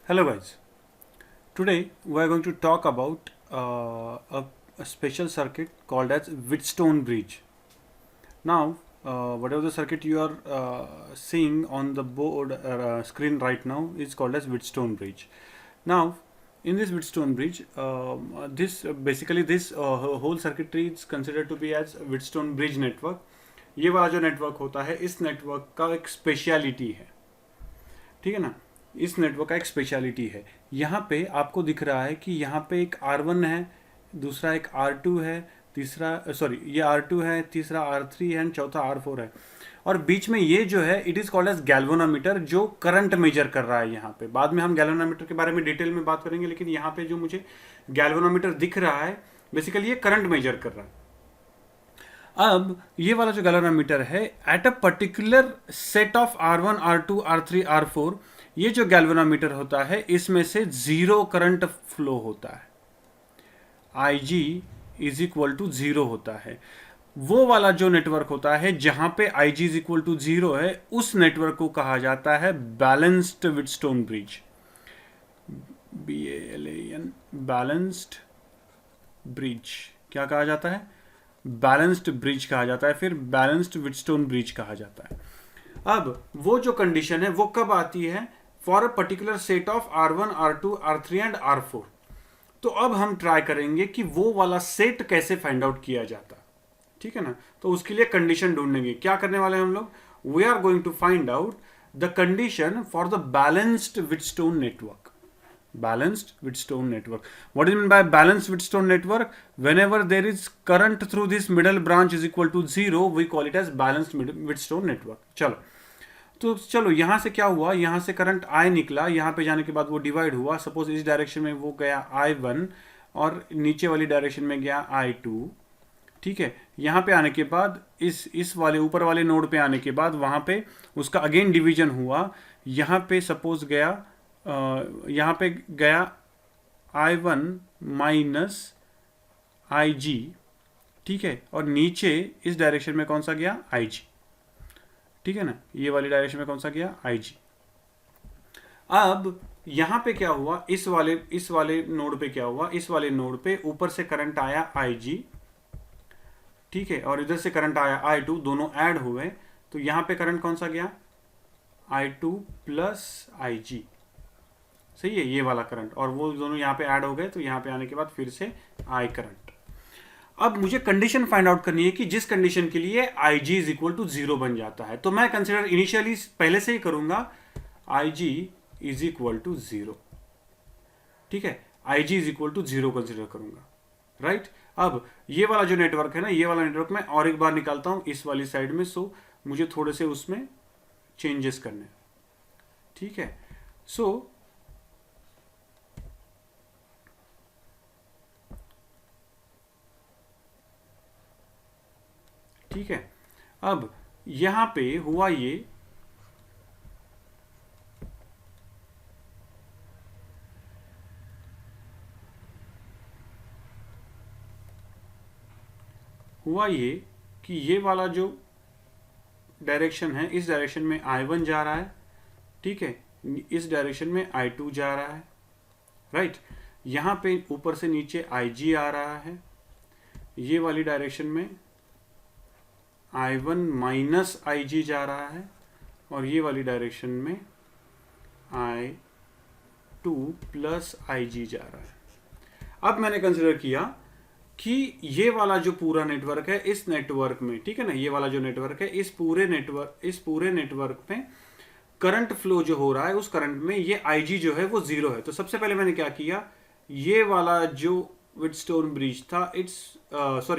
Hello guys, today we are going to talk about a special circuit called as Wheatstone bridge. Now, whatever the circuit you are seeing on the board screen right now is called as Wheatstone bridge. Now, in this Wheatstone bridge, this basically this whole circuitry is considered to be as Wheatstone bridge network. ये वाला जो network होता है इस network का एक speciality है, ठीक है ना। इस नेटवर्क का एक स्पेशलिटी है, यहाँ पे आपको दिख रहा है कि यहाँ पे एक R1 है, दूसरा एक R2 है, तीसरा सॉरी ये R2 है, तीसरा R3 है, चौथा R4 है, और बीच में ये जो है it is called as galvanometer जो करंट मेजर कर रहा है। यहाँ पे बाद में हम गैल्वेनोमीटर के बारे में डिटेल में बात करेंगे, लेकिन यहाँ पे जो मुझे गैल्वेनोमीटर दिख रहा है बेसिकली ये करंट मेजर कर रहा है। अब ये वाला जो गैल्वेनोमीटर है at a particular set of R1, R2, R3, R4, ये जो गैल्वेनोमीटर होता है इसमें से जीरो करंट फ्लो होता है, IG is equal to zero होता है। वो वाला जो नेटवर्क होता है जहां पे IG is equal to zero है उस नेटवर्क को कहा जाता है balanced Wheatstone bridge, BALAN, balanced bridge. क्या कहा जाता है? बैलेंस्ड ब्रिज कहा जाता है, फिर बैलेंस्ड व्हीटस्टोन ब्रिज कहा जाता है। अब वो जो कंडीशन है वो कब आती है? For a particular set of R1, R2, R3 and R4। तो अब हम ट्राई करेंगे कि वो वाला सेट कैसे फाइंड आउट किया जाता, ठीक है ना। तो उसके लिए कंडीशन ढूंढेंगे। क्या करने वाले हैं हम लोग? We are going to find out the condition for the balanced Wheatstone network. Balanced Wheatstone network. What do you mean by balanced Wheatstone network? Whenever there is current through this middle branch is equal to zero, we call it as balanced Wheatstone network. चलो यहाँ से क्या हुआ? यहाँ से current I निकला, यहाँ पे जाने के बाद वो डिवाइड हुआ। सपोज इस डायरेक्शन में वो गया I1 और नीचे वाली डायरेक्शन में गया I2, ठीक है। यहाँ पे आने के बाद इस वाले ऊपर वाले नोड पे आने के बाद वहाँ पे उसका अगेन डिवीजन हुआ। यहाँ पे सपोज गया यहाँ पे गया I1 माइनस IG, ठीक है, और नीचे इस डायरेक्शन में कौन सा गया? IG, ठीक है ना। ये वाली डायरेक्शन में कौन सा गया? IG। अब यहाँ पे क्या हुआ? इस वाले नोड पे क्या हुआ? इस वाले नोड पे ऊपर से करंट आया IG, ठीक है, और इधर से करंट आया I2, दोनों ऐड हुए तो यहाँ पे करंट कौन सा गया? I2 प्लस IG, सही है, ये वाला करंट, और वो दोनों यहाँ पे ऐड हो गए तो यहाँ पे आने के बाद फिर से I करंट। अब मुझे कंडीशन फाइंड आउट करनी है कि जिस कंडीशन के लिए IG is equal to zero बन जाता है। तो मैं कंसिडर इनिशियली पहले से ही करूंगा IG is equal to zero, ठीक है, IG is equal to zero consider करूंगा, राइट। अब ये वाला जो नेटवर्क है ना, ये वाला नेटवर्क मैं और एक बार निकालता हूं इस वाली साइड में, सो मुझे थोड़े से उसमें चेंजेस करने, ठीक है। सो ठीक है, अब यहां पे हुआ ये कि ये वाला जो डायरेक्शन है इस डायरेक्शन में I1 जा रहा है, ठीक है, इस डायरेक्शन में I2 जा रहा है, राइट। यहां पे ऊपर से नीचे IG आ रहा है, ये वाली डायरेक्शन में I1 माइनस IG जा रहा है, और ये वाली डायरेक्शन में I2 प्लस IG जा रहा है। अब मैंने कंसिडर किया कि ये वाला जो पूरा नेटवर्क है इस नेटवर्क में, ठीक है ना, ये वाला जो नेटवर्क है इस पूरे नेटवर्क में करंट फ्लो जो हो रहा है उस करंट में ये IG जो है वो जीरो है। तो सबसे पहले मैंने क्या किया, ये वाला जो व्हीटस्टोन ब्रिज था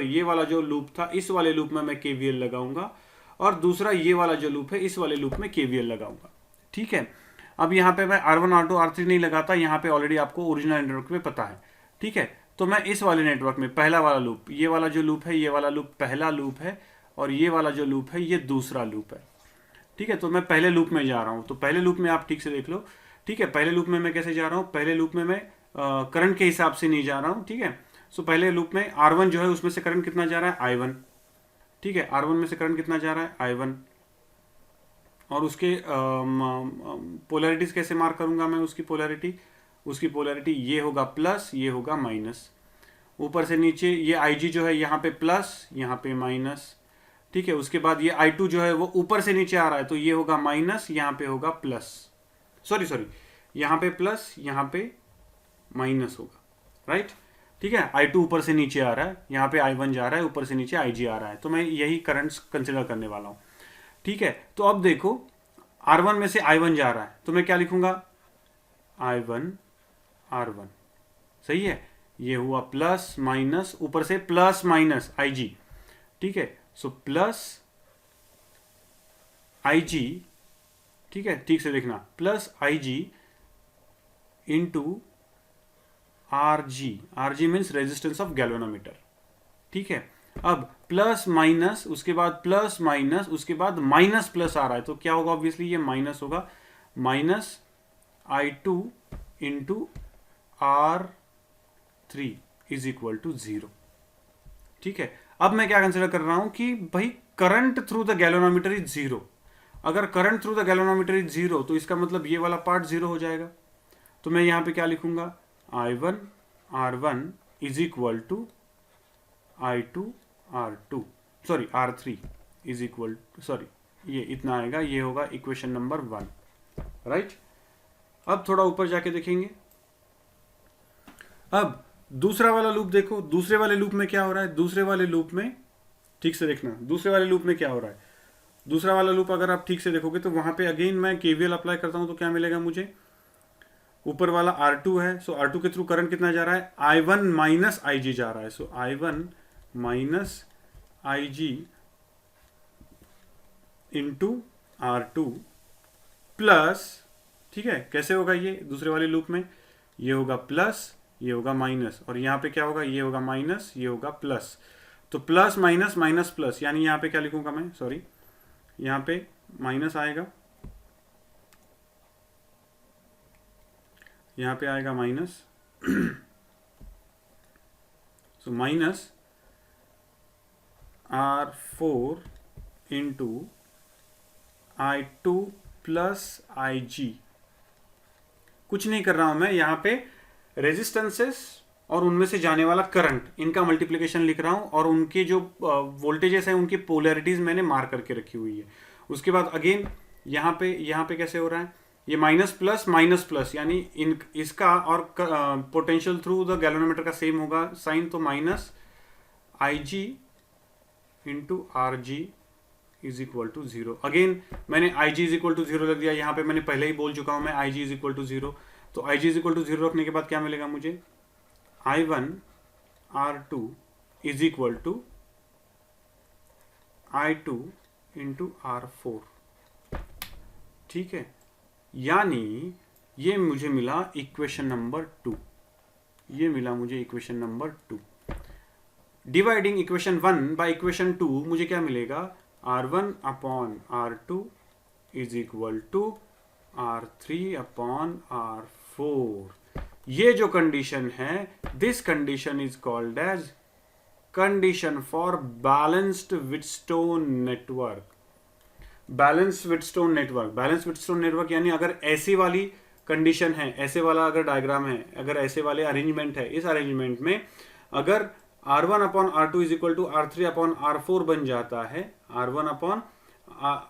ये वाला जो लूप था इस वाले लूप में मैं KVL लगाऊंगा, और दूसरा ये वाला जो लूप है इस वाले लूप में KVL लगाऊंगा, ठीक है। अब यहाँ पे मैं R1, R2, R3 नहीं लगाता, यहाँ पे ऑलरेडी आपको ओरिजिनल नेटवर्क में पता है, ठीक है। तो मैं इस वाले नेटवर्क में पहला वाला लूप, ये वाला जो लूप है, ये वाला लूप पहला लूप है, और ये वाला जो लूप है ये दूसरा लूप है, ठीक है। तो मैं पहले लूप में जा रहा हूँ, तो पहले लूप में आप ठीक से देख लो, ठीक है। पहले लूप में मैं कैसे जा रहा हूँ? पहले लूप में मैं करंट के हिसाब से नहीं जा रहा हूँ, ठीक है। सो पहले लूप में R1 जो है उसमें से करंट कितना जा रहा है? I1, ठीक है। R1 में से करंट कितना जा रहा है? I1, और उसके पोलैरिटीज कैसे मार्क करूंगा मैं? उसकी पोलैरिटी ये होगा प्लस, ये होगा माइनस। ऊपर से नीचे ये IG जो है यहाँ पे प्लस, यहाँ पे माइनस, ठीक है। उसके बाद ये I2 जो है वो ऊपर से नीचे आ रहा है, तो ये होगा माइनस, यहाँ पे होगा प्लस, सॉरी यहाँ पे प्लस, यहाँ पे माइनस होगा, राइट। ठीक है, I2 ऊपर से नीचे आ रहा है, यहाँ पे I1 जा रहा है, ऊपर से नीचे IG आ रहा है, तो मैं यही करंट्स कंसिडर करने वाला हूँ। ठीक है, तो अब देखो R1 में से I1 जा रहा है, तो मैं क्या लिखूंगा? I1 R1, सही है। ये हुआ प्लस माइनस, ऊपर से प्लस माइनस IG, ठीक है। सो प्लस IG, ठीक है, ठीक से देखना, plus IG into RG means resistance of galvanometer, ठीक है। अब प्लस माइनस, उसके बाद प्लस माइनस, उसके बाद माइनस प्लस आ रहा है, तो क्या होगा? ऑब्वियसली ये माइनस होगा, minus I2 into R3 is equal to 0, ठीक है। अब मैं क्या कंसिडर कर रहा हूं कि भाई current through the galvanometer is 0। अगर current through the galvanometer is 0, तो इसका मतलब ये वाला पार्ट 0 हो जाएगा। तो मैं यहां पे क्या लिखूंगा? I1 R1 is equal to I2 R2, sorry R3 is equal to, sorry ये इतना आएगा, ये होगा इक्वेशन नंबर 1, राइट। अब थोड़ा ऊपर जाके देखेंगे। अब दूसरा वाला लूप देखो, दूसरे वाले लूप में क्या हो रहा है? दूसरे वाले लूप में ठीक से देखना, दूसरे वाले लूप में क्या हो रहा है? दूसरा वाला लूप अगर आप ठीक से देखोगे तो वहां पे अगेन मैं KVL अप्लाई करता हूं, तो क्या मिलेगा मुझे? ऊपर वाला R2 है, सो R2 के थ्रू करंट कितना जा रहा है? I1 माइनस IG जा रहा है, सो I1 minus IG into R2 plus, ठीक है। कैसे होगा ये दूसरे वाले लूप में? ये होगा प्लस, ये होगा माइनस, और यहाँ पे क्या होगा? ये होगा माइनस, ये होगा प्लस। तो प्लस माइनस माइनस प्लस, यानी यहाँ पे क्या लिखूंगा मैं? सॉरी, यहाँ पे माइनस आएगा, यहाँ पे आएगा minus, so minus R4 into I2 plus IG। कुछ नहीं कर रहा हूं मैं, यहाँ पे रेजिस्टेंसेस और उनमें से जाने वाला करंट, इनका मल्टीप्लिकेशन लिख रहा हूं, और उनके जो वोल्टेजेस हैं उनकी पोलैरिटीज मैंने मार्क करके रखी हुई है। उसके बाद अगेन यहाँ पे कैसे हो रहा है? ये माइनस प्लस, यानी इन इसका और पोटेंशियल थ्रू द गैल्वेनोमीटर का सेम होगा साइन, तो minus IG into RG is equal to 0। Again मैंने IG इज इक्वल टू 0 रख दिया, यहाँ पे मैंने पहले ही बोल चुका हूं मैं IG इज इक्वल टू 0। तो IG इज इक्वल टू 0 रखने के बाद क्या मिलेगा मुझे? I1 R2 is equal to I2 into R4, ठीक है। यानी ये मुझे मिला इक्वेशन नंबर 2, ये मिला मुझे equation number 2। Dividing equation 1 by equation 2 मुझे क्या मिलेगा? R1 upon R2 is equal to R3 upon R4। ये जो कंडीशन है, this condition is called as condition for balanced Wheatstone network. Balance Wheatstone network यानी अगर ऐसी वाली कंडीशन है, ऐसे वाला अगर डायग्राम है, अगर ऐसे वाले अरेंजमेंट है, इस अरेंजमेंट में अगर R1 upon R2 is equal to R3 upon R4 बन जाता है, R1 upon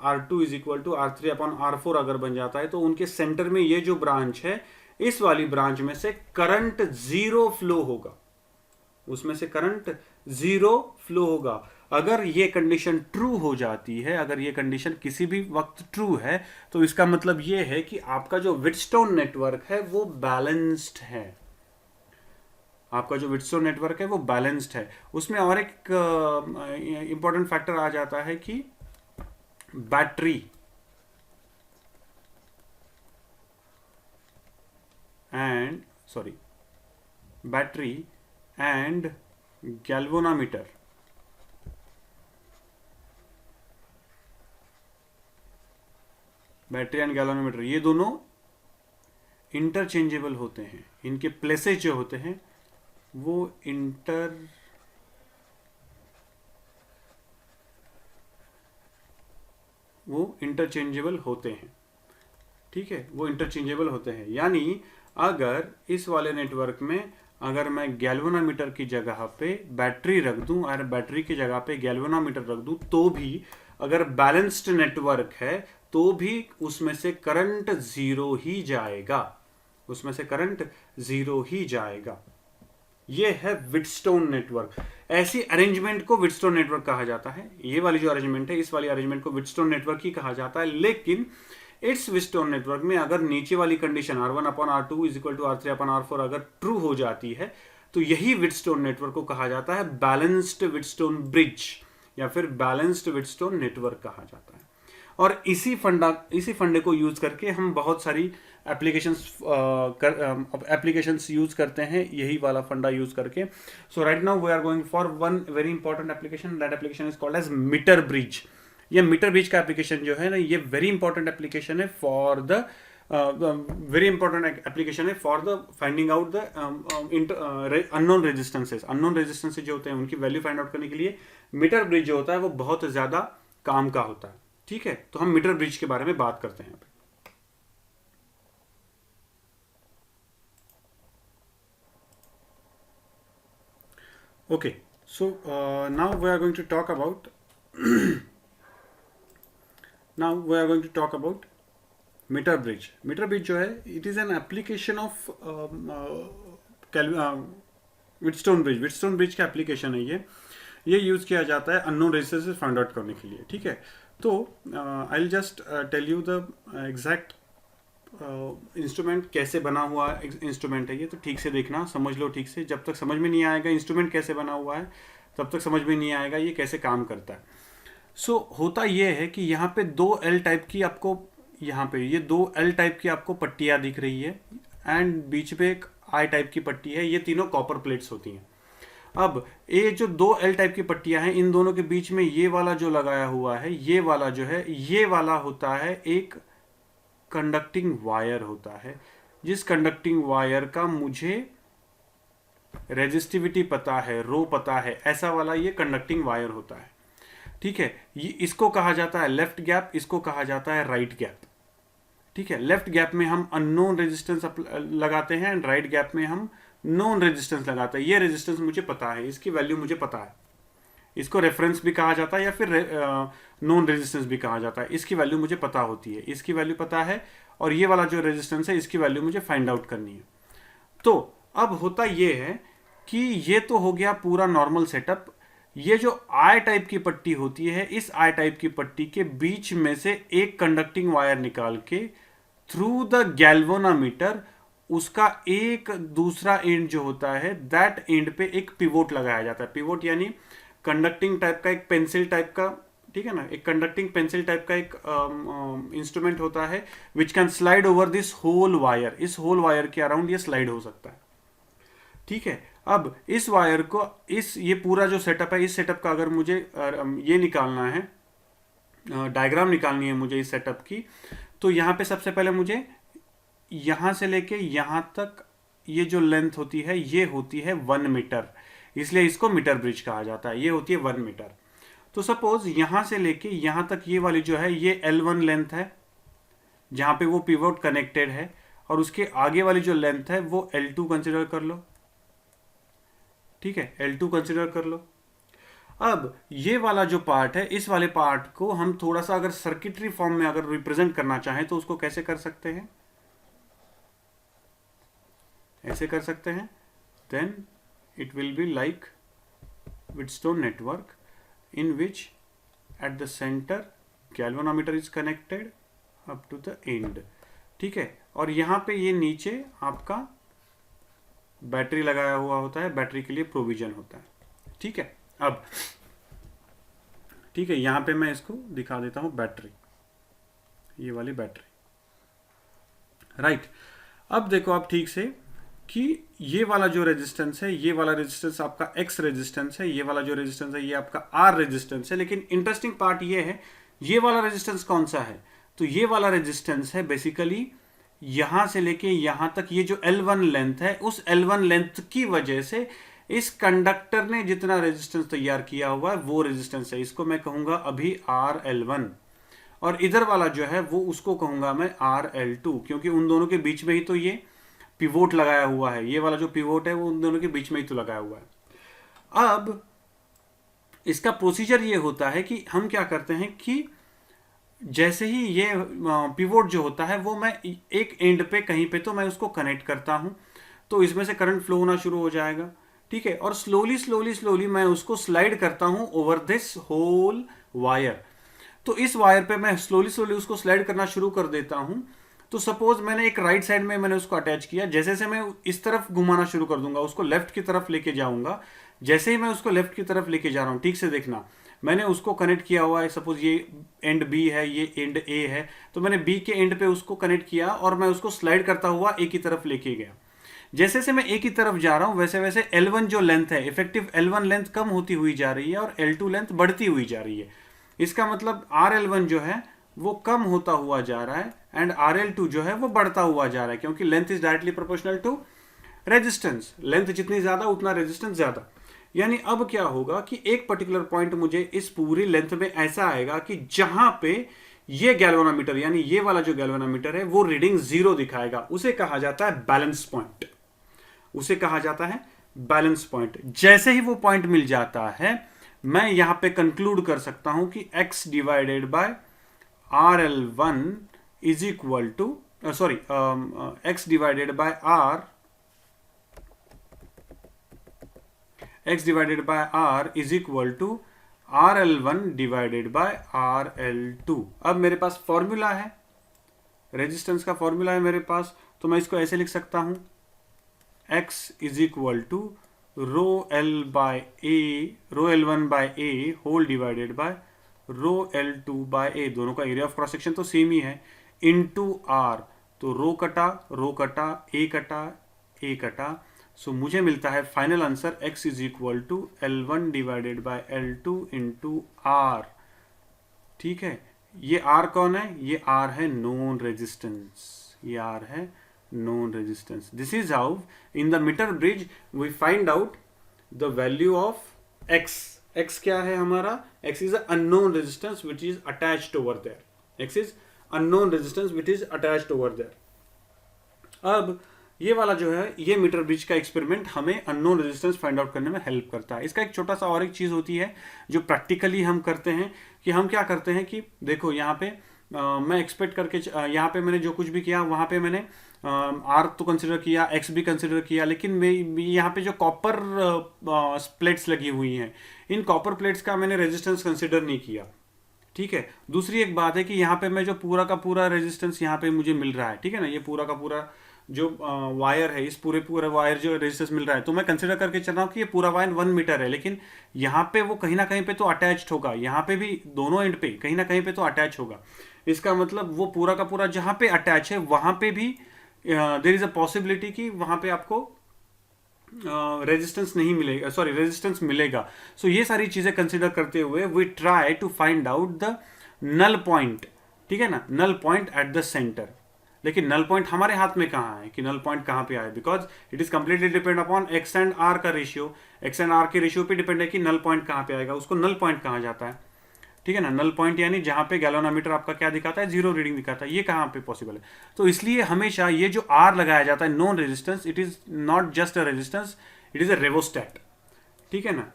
R2 is equal to R3 upon R4 अगर बन जाता है, तो उनके सेंटर में ये जो ब्रांच है, इस वाली ब्रांच में से करंट 0 फ्लो होगा, उसमें से करंट 0 फ्लो होगा। अगर ये कंडीशन ट्रू हो जाती है, अगर ये कंडीशन किसी भी वक्त ट्रू है, तो इसका मतलब ये है कि आपका जो व्हिटस्टोन नेटवर्क है वो बैलेंस्ड है। आपका जो व्हिटस्टोन नेटवर्क है वो बैलेंस्ड है। उसमें और एक इंपॉर्टेंट फैक्टर आ जाता है कि बैटरी एंड गैल्वेनोमीटर, ये दोनों इंटरचेंजेबल होते हैं। इनके प्लेसेस जो होते हैं वो वो इंटरचेंजेबल होते हैं। ठीक है, वो इंटरचेंजेबल होते हैं, यानी अगर इस वाले नेटवर्क में अगर मैं गैल्वेनोमीटर की जगह पे बैटरी रख दूं और बैटरी की जगह पे गैल्वेनोमीटर रख दूं तो भी अगर बैलेंस्ड नेटवर्क है तो भी उसमें से करंट जीरो ही जाएगा, उसमें से करंट जीरो ही जाएगा। ये है व्हिटस्टोन नेटवर्क। ऐसी अरेंजमेंट को व्हिटस्टोन नेटवर्क कहा जाता है। ये वाली जो अरेंजमेंट है, इस वाली अरेंजमेंट को व्हिटस्टोन नेटवर्क ही कहा जाता है। लेकिन इट्स व्हिटस्टोन नेटवर्क में अगर नीचे वाली condition R1/R2 is equal to R3/R4 अगर ट्रू हो जाती है तो यही व्हिटस्टोन नेटवर्क को कहा जाता है बैलेंस्ड व्हिटस्टोन ब्रिज या फिर बैलेंस्ड व्हिटस्टोन नेटवर्क कहा जाता है। और इसी फंडे को यूज करके हम बहुत सारी एप्लीकेशंस यूज करते हैं, यही वाला फंडा यूज करके। So right now we are going for one very important application, that application is called as metre bridge. ये मीटर ब्रिज का एप्लीकेशन जो है ना, ये वेरी इंपॉर्टेंट एप्लीकेशन है for the very important application है for the finding out the unknown resistances. Unknown resistances जो होते हैं उनकी वैल्यू फाइंड आउट करने के लिए मीटर ब्रिज जो होता है वो बहुत ज्यादा काम का होता है। ठीक है, तो हम मीटर ब्रिज के बारे में बात करते हैं। Okay, so now we are going to talk about metre bridge. Metre bridge जो है it is an application of Wheatstone bridge. Wheatstone bridge का एप्लीकेशन है ये यूज किया जाता है अननोन रेजिस्टेंसेस फाइंड आउट करने के लिए। ठीक है, तो I will just tell you the exact instrument कैसे बना हुआ इंस्ट्रूमेंट है ये, तो ठीक से देखना, समझ लो ठीक से। जब तक समझ में नहीं आएगा इंस्ट्रूमेंट कैसे बना हुआ है तब तक समझ में नहीं आएगा ये कैसे काम करता है। सो होता ये है कि यहाँ पे दो एल टाइप की आपको, यहाँ पे ये दो एल टाइप की आपको पट्टियाँ दिख रही है एंड बीच में एक आई टाइप की पट्टी है। ये तीनों कॉपर प्लेट्स होती हैं। अब ये जो दो एल टाइप की पट्टियां हैं इन दोनों के बीच में ये वाला जो लगाया हुआ है, ये वाला जो है ये वाला होता है एक कंडक्टिंग वायर होता है, जिस कंडक्टिंग वायर का मुझे रेजिस्टिविटी पता है, रो पता है, ऐसा वाला ये कंडक्टिंग वायर होता है। ठीक है, ये इसको कहा जाता है लेफ्ट गैप, इसको कहा जाता है राइट गैप। ठीक है, लेफ्ट गैप में हम अननोन रेजिस्टेंस लगाते हैं एंड राइट गैप में हम नोन रेजिस्टेंस लगाते हैं। ये रेजिस्टेंस मुझे पता है, इसकी वैल्यू मुझे पता है, इसको रेफरेंस भी कहा जाता है या फिर नॉन रेजिस्टेंस भी कहा जाता है। इसकी वैल्यू मुझे पता होती है, इसकी वैल्यू पता है, और ये वाला जो रेजिस्टेंस है इसकी वैल्यू मुझे फाइंड आउट करनी है। तो अब होता ये है कि ये तो हो गया पूरा नॉर्मल सेटअप। ये जो आई टाइप की पट्टी होती है, इस आई टाइप की पट्टी के बीच में से एक कंडक्टिंग वायर निकाल के थ्रू द गैल्वेनोमीटर उसका एक दूसरा एंड जो होता है दैट एंड पे एक पिवोट लगाया जाता है। पिवोट यानी कंडक्टिंग टाइप का एक पेंसिल टाइप का, ठीक है ना, एक कंडक्टिंग पेंसिल टाइप का एक इंस्ट्रूमेंट होता है which can slide over this whole wire. इस होल वायर के अराउंड ये स्लाइड हो सकता है। ठीक है, अब इस वायर को, इस ये पूरा जो सेटअप है, इस सेटअप का अगर मुझे ये निकालना है, डायग्राम निकालनी है मुझे इस सेटअप की, तो यहाँ पे सबसे पहले मुझे यहाँ से लेके यहाँ तक ये जो लेंथ होती है ये होती है 1 मीटर, इसलिए इसको मीटर ब्रिज कहा जाता है। ये होती है 1 मीटर। तो सपोज यहाँ से लेके यहाँ तक ये वाली जो है ये L1 लेंथ है जहाँ पे वो पिवोट कनेक्टेड है, और उसके आगे वाली जो लेंथ है वो L2 कंसिडर कर लो। ठीक है, L2 कंसिडर कर लो। अब ये वाला जो पार्ट है, इस वाले पार्ट को हम थोड़ा सा अगर सर्किटरी फॉर्म में अगर रिप्रेजेंट करना चाहें तो उसको कैसे कर सकते हैं, ऐसे कर सकते हैं। Then it will be like Wheatstone network in which at the center galvanometer is connected up to the end। ठीक है, और यहाँ पे ये नीचे आपका बैटरी लगाया हुआ होता है, बैटरी के लिए प्रोविजन होता है। ठीक है, अब ठीक है, यहाँ पे मैं इसको दिखा देता हूँ बैटरी, ये वाली बैटरी। राइट, अब देखो आप ठीक से कि ये वाला जो रेजिस्टेंस है, ये वाला रेजिस्टेंस आपका X रेजिस्टेंस है, ये वाला जो रेजिस्टेंस है ये आपका R रेजिस्टेंस है। लेकिन इंटरेस्टिंग पार्ट ये है, ये वाला रेजिस्टेंस कौन सा है, तो ये वाला रेजिस्टेंस है बेसिकली यहां से लेके यहां तक ये जो L1 लेंथ है, उस L1 लेंथ की वजह से इस कंडक्टर ने जितना रेजिस्टेंस तैयार किया हुआ है वो रेजिस्टेंस है। इसको मैं कहूंगा अभी RL1। और इधर वाला जो है वो उसको कहूंगा मैं RL2, क्योंकि उन दोनों के बीच में ही तो ये पिवोट लगाया हुआ है, ये वाला जो पिवोट है वो उन दोनों के बीच में ही तो लगाया हुआ है। अब इसका प्रोसीजर ये होता है कि हम क्या करते हैं कि जैसे ही ये पिवोट जो होता है वो मैं एक एंड पे कहीं पे तो मैं उसको कनेक्ट करता हूं, तो इसमें से करंट फ्लो होना शुरू हो जाएगा, ठीक है। और स्लोली स्लोली स्लोली मैं उसको स्लाइड करता हूं ओवर दिस होल वायर। तो इस वायर पे मैं स्लोली स्लोली उसको स्लाइड करना शुरू कर देता हूं। तो सपोज मैंने एक राइट साइड में मैंने उसको अटैच किया, जैसे से मैं इस तरफ घुमाना शुरू कर दूंगा, उसको लेफ्ट की तरफ लेके जाऊंगा। जैसे ही मैं उसको लेफ्ट की तरफ लेके जा रहा हूं, ठीक से देखना, मैंने उसको कनेक्ट किया हुआ है, सपोज ये एंड बी है, ये एंड ए है, तो मैंने बी के एंड पे उसको कनेक्ट किया और मैं उसको स्लाइड करता हुआ ए की तरफ लेके गया। जैसे जैसे मैं ए की तरफ जा रहा हूं वैसे वैसे L1 जो लेंथ है, इफेक्टिव L1 लेंथ कम होती हुई जा रही है और L2 लेंथ बढ़ती हुई जा रही है। इसका मतलब RL1 जो है वो कम होता हुआ जा रहा है एंड RL2 जो है वो बढ़ता हुआ जा रहा है, क्योंकि length is directly proportional to resistance. Length जितनी ज्यादा उतना रेजिस्टेंस ज्यादा। यानी अब क्या होगा कि एक पर्टिकुलर पॉइंट मुझे इस पूरी लेंथ में ऐसा आएगा कि जहां पे ये गैल्वेनोमीटर यानी ये वाला जो गैल्वेनोमीटर है वो रीडिंग 0 दिखाएगा, उसे कहा जाता है बैलेंस पॉइंट। उसे कहा जाता है बैलेंस पॉइंट। जैसे ही वो पॉइंट मिल जाता है मैं यहां पे कंक्लूड कर सकता हूं कि x divided by RL1 is equal to x divided by R is equal to RL1 divided by RL2। अब मेरे पास फॉर्मूला है, रेजिस्टेंस का फॉर्मूला है मेरे पास, तो मैं इसको ऐसे लिख सकता हूं, x is equal to rho L1 by A whole divided by rho L2 by A, दोनों का एरिया ऑफ क्रॉस सेक्शन तो सेम ही है, इनटू R। तो रो कटा ए कटा, सो मुझे मिलता है final answer x is equal to L1 divided by L2 into R। ठीक है, ये R कौन है? ये R है नोन रेजिस्टेंस, ये R है known resistance. This is how in the meter bridge we find out the value of x. x क्या है हमारा? x is a unknown resistance which is attached over there. x is unknown resistance which is attached over there. अब ये वाला जो है ये metre bridge का एक्सपेरिमेंट हमें अननोन रेजिस्टेंस फाइंड आउट करने में हेल्प करता है। इसका एक छोटा सा और एक चीज होती है जो प्रैक्टिकली हम करते हैं कि हम क्या करते हैं कि देखो यहाँ पे मैं एक्सपेक्ट करके यहाँ पे मैंने जो कुछ भी किया वहाँ पे मैंने R तो कंसिडर किया, X भी कंसिडर किया, लेकिन मैं यहाँ पे जो कॉपर प्लेट्स लगी हुई हैं इन कॉपर प्लेट्स का मैंने रेजिस्टेंस कंसिडर नहीं किया। ठीक है, दूसरी एक बात है कि यहाँ पे मैं जो पूरा का पूरा रेजिस्टेंस यहाँ पे मुझे मिल रहा है, ठीक है ना, ये पूरा का पूरा जो वायर है, इस पूरे वायर जो रेजिस्टेंस मिल रहा है, तो मैं कंसिडर करके चल रहा हूँ कि ये पूरा वायर 1 मीटर है, लेकिन यहाँ पे वो कहीं ना कहीं पे तो अटैच्ड होगा, यहाँ पे भी दोनों एंड पे कहीं ना कहीं पे तो अटैच होगा। इसका मतलब वो पूरा का पूरा जहाँ पे अटैच है वहाँ पे भी देयर इज अ पॉसिबिलिटी कि वहाँ पे आपको रेजिस्टेंस नहीं मिलेगा, सॉरी रेजिस्टेंस मिलेगा। सो ये सारी चीजें कंसिडर करते हुए we try to find out the null point, ठीक है ना, null point at the centre. लेकिन नल पॉइंट हमारे हाथ में कहाँ है कि नल पॉइंट कहाँ पे आए, because it is completely depend upon X and R का रेशियो। एक्स एंड आर के रेशियो पे डिपेंड है कि नल पॉइंट कहाँ पे आएगा, उसको नल पॉइंट कहा जाता है। ठीक है ना, नल पॉइंट यानी जहां पे गैल्वेनोमीटर आपका क्या दिखाता है, 0 रीडिंग दिखाता है, ये कहां पे पॉसिबल है। तो इसलिए हमेशा ये जो R लगाया जाता है known resistance, it is not just a resistance, it is a rheostat. ठीक है ना,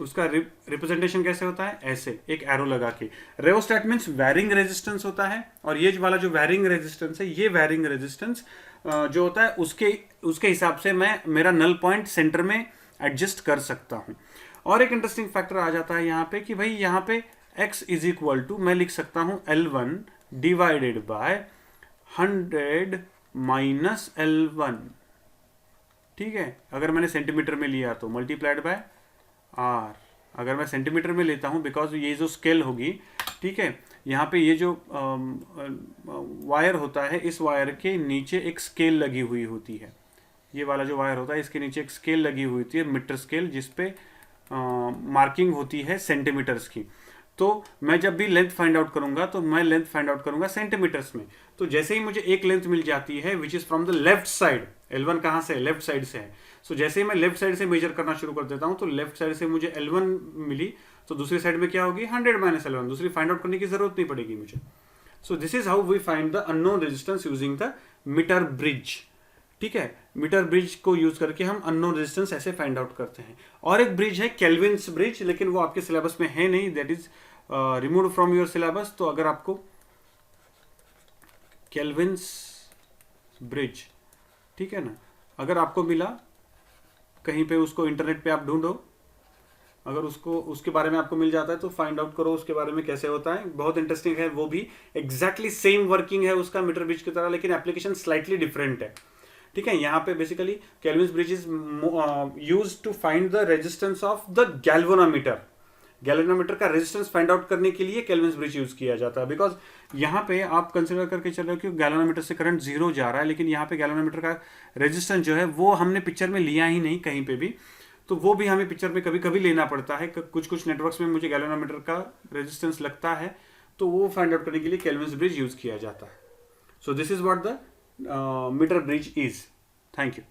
उसका रिप्रेजेंटेशन कैसे होता है, ऐसे एक एरो लगा के। रेवोस्टैट मीन्स वैरिंग रेजिस्टेंस होता है, और ये वाला जो वैरिंग रेजिस्टेंस है, ये वैरिंग रेजिस्टेंस जो होता है उसके हिसाब से मैं मेरा नल पॉइंट सेंटर में एडजस्ट कर सकता हूं। और एक इंटरेस्टिंग फैक्टर आ जाता है यहाँ पे कि भाई यहाँ पे x इज इक्वल टू मैं लिख सकता हूं L1 divided bye 100 minus L1। ठीक है, अगर मैंने सेंटीमीटर में लिया तो मल्टीप्लाइड बाय R। अगर मैं सेंटीमीटर में लेता हूं बिकॉज ये जो स्केल होगी, ठीक है, यहाँ पे ये जो वायर होता है, इस वायर के नीचे एक स्केल लगी हुई होती है। ये वाला जो वायर होता है इसके नीचे एक स्केल लगी हुई होती है, मीटर स्केल, जिसपे मार्किंग होती है सेंटीमीटर्स की। तो मैं जब भी लेंथ फाइंड आउट करूंगा तो मैं लेंथ फाइंड आउट करूंगा सेंटीमीटर्स में। तो जैसे ही मुझे एक लेंथ मिल जाती है which is from the left side, L1 कहां से है, लेफ्ट साइड से है। सो जैसे ही मैं लेफ्ट साइड से मेजर करना शुरू कर देता हूं तो लेफ्ट साइड से मुझे L1 मिली, तो दूसरी साइड में क्या होगी 100 माइनस L1, दूसरी फाइंड आउट करने की जरूरत नहीं पड़ेगी मुझे. So this is how we find the unknown resistance using the metre bridge. ठीक है, मीटर ब्रिज को यूज करके हम अननोन रेजिस्टेंस ऐसे फाइंड आउट करते हैं. और एक ब्रिज है केल्विन्स ब्रिज, लेकिन वो आपके सिलेबस में है नहीं, that is remove from your syllabus. तो अगर आपको केल्विन्स ब्रिज, ठीक है ना, अगर आपको मिला कहीं पे, उसको इंटरनेट पे आप ढूंढो, अगर उसको उसके बारे में आपको मिल जाता है तो फाइंड आउट करो उसके बारे में कैसे होता है. बहुत इंटरेस्टिंग है वो भी. एग्जैक्टली सेम वर्किंग है उसका मीटर ब्रिज की तरह, लेकिन एप्लीकेशन स्लाइटली डिफरेंट है. ठीक है, यहाँ पे basically Kelvin's bridge is used to find the resistance of the galvanometer. Galvanometer का रेजिस्टेंस फाइंड आउट करने के लिए केल्विन्स ब्रिज यूज किया जाता है. बिकॉज यहाँ पे आप कंसिडर करके चल रहे हो कि गैल्वेनोमीटर से करंट जीरो जा रहा है, लेकिन यहाँ पे गैल्वेनोमीटर का रेजिस्टेंस जो है वो हमने पिक्चर में लिया ही नहीं कहीं पे भी. तो वो भी हमें पिक्चर में कभी कभी लेना पड़ता है. कुछ कुछ नेटवर्क्स में मुझे गैल्वेनोमीटर का रेजिस्टेंस लगता है, तो वो फाइंड आउट करने के लिए केल्विन्स ब्रिज यूज किया जाता है. So this is what the metre bridge is. Thank you.